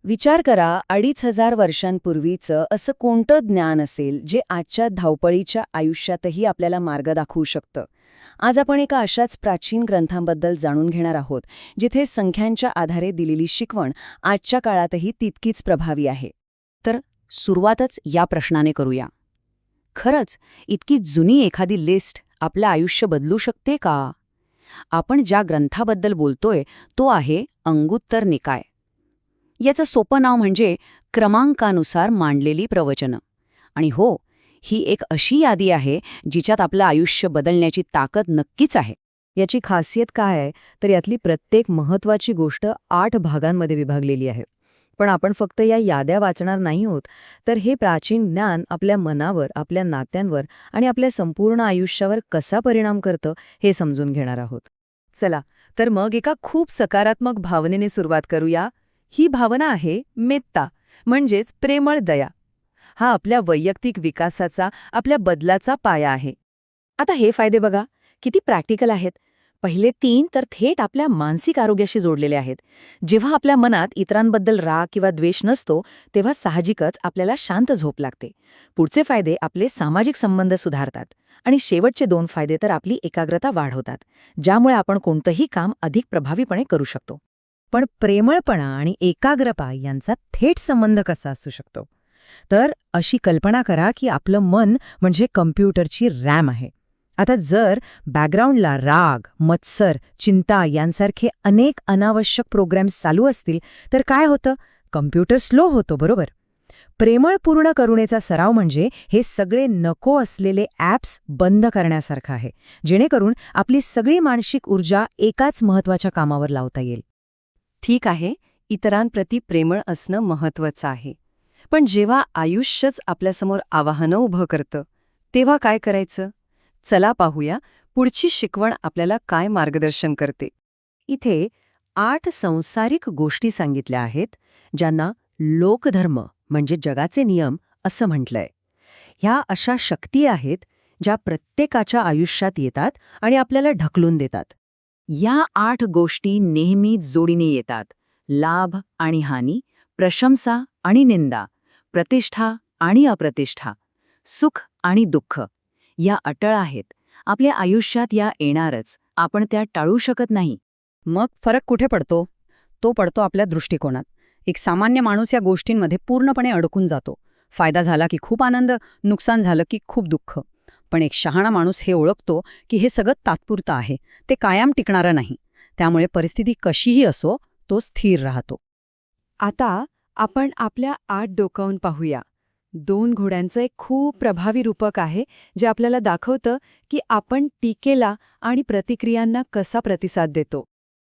विचार करा 2500 वर्षांपूर्वीचं असं कोणतं ज्ञान असेल जे आजच्या धावपळीच्या आयुष्यातही आपल्याला मार्ग दाखवू शकतं. आज आपण एका अशाच प्राचीन ग्रंथांबद्दल जाणून घेणार आहोत जिथे संख्यांच्या आधारे दिलेली शिकवण आजच्या काळातही तितकीच प्रभावी आहे. तर सुरुवातच या प्रश्नाने करूया. खरंच इतकी जुनी एखादी लिस्ट आपलं आयुष्य बदलू शकते का? आपण ज्या ग्रंथाबद्दल बोलतोय तो आहे अंगुत्तर निकाय. याचं सोपं नाव म्हणजे क्रमांकानुसार मांडलेली प्रवचनं. आणि हो, ही एक अशी यादी आहे जिच्यात आपलं आयुष्य बदलण्याची ताकद नक्कीच आहे. याची खासियत काय आहे तर यातली प्रत्येक महत्त्वाची गोष्ट 8 भागांमध्ये विभागलेली आहे. पण आपण फक्त या याद्या वाचणार नाही आहोत, तर हे प्राचीन ज्ञान आपल्या मनावर, आपल्या नात्यांवर आणि आपल्या संपूर्ण आयुष्यावर कसा परिणाम करतं हे समजून घेणार आहोत. चला तर मग एका खूप सकारात्मक भावनेने सुरुवात करूया. ही भावना आहे मेत्ता, म्हणजेच प्रेमळ दया. हा आपल्या वैयक्तिक विकासाचा, आपल्या बदलाचा पाया आहे. आता हे फायदे बघा, किती प्रॅक्टिकल आहेत. पहिले 3 तर थेट आपल्या मानसिक आरोग्याशी जोडलेले आहेत. जेव्हा आपल्या मनात इतरांबद्दल राग किंवा द्वेष नसतो, तेव्हा साहजिकच आपल्याला शांत झोप लागते. पुढचे फायदे आपले सामाजिक संबंध सुधारतात. आणि शेवटचे 2 फायदे तर आपली एकाग्रता वाढवतात, ज्यामुळे आपण कोणतंही काम अधिक प्रभावीपणे करू शकतो. पण प्रेमळपणा आणि एकाग्रता यांचा थेट संबंध कसा असू शकतो? तर अशी कल्पना करा की आपलं मन म्हणजे कम्प्युटरची रॅम आहे. आता जर बॅकग्राऊंडला राग, मत्सर, चिंता यांसारखे अनेक अनावश्यक प्रोग्रॅम्स चालू असतील तर काय होतं? कम्प्युटर स्लो होतो, बरोबर? प्रेमळपूर्ण करुणेचा सराव म्हणजे हे सगळे नको असलेले ॲप्स बंद करण्यासारखं आहे, जेणेकरून आपली सगळी मानसिक ऊर्जा एकाच महत्त्वाच्या कामावर लावता येईल. ठीक आहे, इतरांप्रती प्रेमळ असणं महत्त्वाचं आहे. पण जेव्हा आयुष्यच आपल्यासमोर आव्हानं उभं करतं, तेव्हा काय करायचं? चला पाहूया पुढची शिकवण आपल्याला काय मार्गदर्शन करते. इथे 8 संसारिक गोष्टी सांगितल्या आहेत, ज्यांना लोकधर्म म्हणजे जगाचे नियम असं म्हटलंय. ह्या अशा शक्ती आहेत ज्या प्रत्येकाच्या आयुष्यात येतात आणि आपल्याला ढकलून देतात. या 8 गोष्टी नेहमी जोडीने येतात. लाभ आणि हानी, प्रशंसा आणि निंदा, प्रतिष्ठा आणि अप्रतिष्ठा, सुख आणि दुःख. या अटळ आहेत. आपल्या आयुष्यात या येणारच, आपण त्या टाळू शकत नाही. मग फरक कुठे पडतो? तो पडतो आपल्या दृष्टिकोनात. एक सामान्य माणूस या गोष्टींमध्ये पूर्णपणे अडकून जातो. फायदा झाला की खूप आनंद, नुकसान झालं की खूप दुःख. पण एक शहाणा माणूस हे ओळखतो की हे सगळं तात्पुरतं आहे, ते कायम टिकणारं नाही. त्यामुळे परिस्थिती कशीही असो, तो स्थिर राहतो. आता आपण आपल्या 8 डोकावून पाहूया. 2 घोड्यांचं एक खूप प्रभावी रूपक आहे जे आपल्याला दाखवतं की आपण टीकेला आणि प्रतिक्रियांना कसा प्रतिसाद देतो.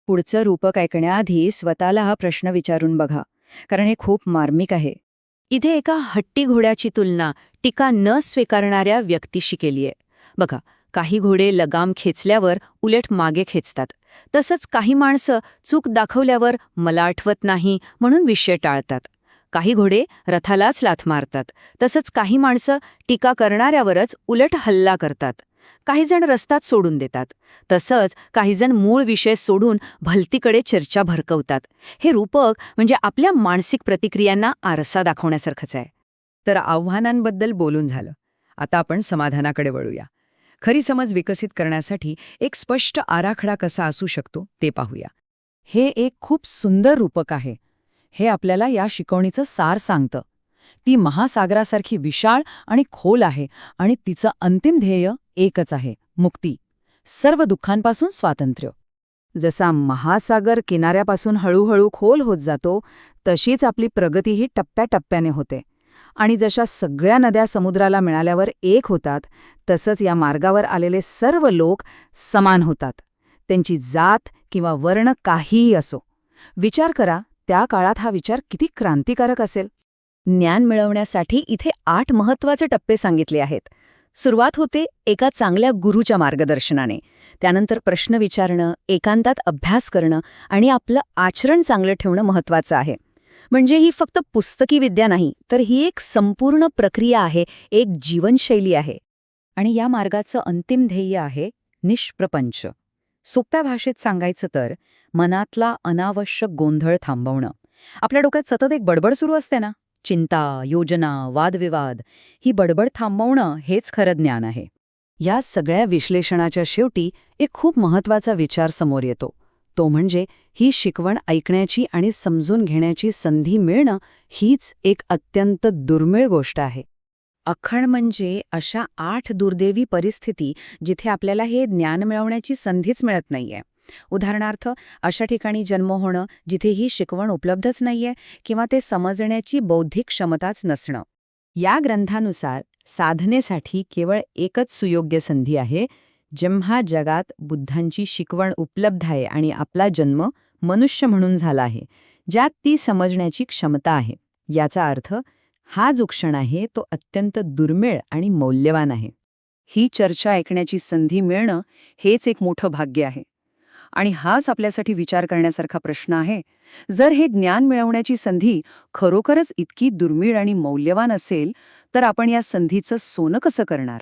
पुढचं रूपक ऐकण्याआधी स्वतःला हा प्रश्न विचारून बघा, कारण हे खूप मार्मिक आहे. इथे एका हट्टी घोड्याची तुलना टीका न स्वीकारणाऱ्या व्यक्तीशी केलीये. बघा, काही घोडे लगाम खेचल्यावर उलट मागे खेचतात. तसंच काही माणसं चूक दाखवल्यावर मला आठवत नाही म्हणून विषय टाळतात. काही घोडे रथालाच लाथ मारतात. तसंच काही माणसं टीका करणाऱ्यावरच उलट हल्ला करतात. काही जण रस्ताच सोडून देतात. तसंच काही जण मूळ विषय सोडून भलतीकडे चर्चा भरकवतात. हे रूपक म्हणजे आपल्या मानसिक प्रतिक्रियांना आरसा दाखवण्यासारखंच आहे. तर आव्हानांबद्दल बोलून झालं. आता आपण समाधानाकडे वळूया. खरी समज विकसित करण्यासाठी एक स्पष्ट आराखडा कसा असू शकतो ते पाहूया. हे एक खूप सुंदर रूपक आहे. हे आपल्याला या शिकवणीचं सार सांगतं. ती महासागरासारखी विशाळ आणि खोल आहे आणि तिचं अंतिम ध्येय एकच आहे, मुक्ती. सर्व दुःखांपासून स्वातंत्र्य. जसा महासागर किनाऱ्यापासून हळूहळू खोल होत जातो, तशीच आपली प्रगतीही टप्प्याटप्प्याने होते. आणि जशा सगळ्या नद्या समुद्राला मिळाल्यावर एक होतात, तसंच या मार्गावर आलेले सर्व लोक समान होतात. त्यांची जात किंवा वर्ण काहीही असो. विचार करा, त्या काळात हा विचार किती क्रांतिकारक असेल. ज्ञान मिळवण्यासाठी इथे 8 महत्त्वाचे टप्पे सांगितले आहेत. सुरुवात होते एका चांगल्या गुरूच्या मार्गदर्शनाने. त्यानंतर प्रश्न विचारणं, एकांतात अभ्यास करणं आणि आपलं आचरण चांगलं ठेवणं महत्त्वाचं आहे. म्हणजे ही फक्त पुस्तकी विद्या नाही, तर ही एक संपूर्ण प्रक्रिया आहे, एक जीवनशैली आहे. आणि या मार्गाचं अंतिम ध्येय आहे निष्प्रपंच. सोप्या भाषेत सांगायचं तर मनातला अनावश्यक गोंधळ थांबवणं, आपल्या डोक्यात सतत एक बडबड सुरू असते ना, चिंता, योजना, वादविवाद, ही बडबड थांबवणं हेच खरं ज्ञान आहे. या सगळ्या विश्लेषणाच्या शेवटी एक खूप महत्वाचा विचार समोर येतो. तो म्हणजे ही शिकवण ऐकण्याची आणि समजून घेण्याची संधी मिळणं हीच एक अत्यंत दुर्मिळ गोष्ट आहे. अखण म्हणजे अशा 8 दुर्दैवी परिस्थिती जिथे आपल्याला हे ज्ञान मिळवण्याची संधीच मिळत नाहीये. उदाहरणार्थ, अशा ठिकाणी जन्म होणं जिथे ही शिकवण उपलब्धच नाहीये किंवा ते समजण्याची बौद्धिक क्षमताच नसणं. या ग्रंथानुसार साधनेसाठी केवळ एकच सुयोग्य संधी आहे, जेव्हा जगात बुद्धांची शिकवण उपलब्ध आहे आणि आपला जन्म मनुष्य म्हणून झाला आहे, ज्यात ती समजण्याची क्षमता आहे. याचा अर्थ हा जो क्षण आहे तो अत्यंत दुर्मिळ आणि मौल्यवान आहे. ही चर्चा ऐकण्याची संधी मिळणं हेच एक मोठं भाग्य आहे. आणि हाच आपल्यासाठी विचार करण्यासारखा प्रश्न आहे. जर हे ज्ञान मिळवण्याची संधी खरोखरच इतकी दुर्मिळ आणि मौल्यवान असेल, तर आपण या संधीचं सोनं कसं करणार?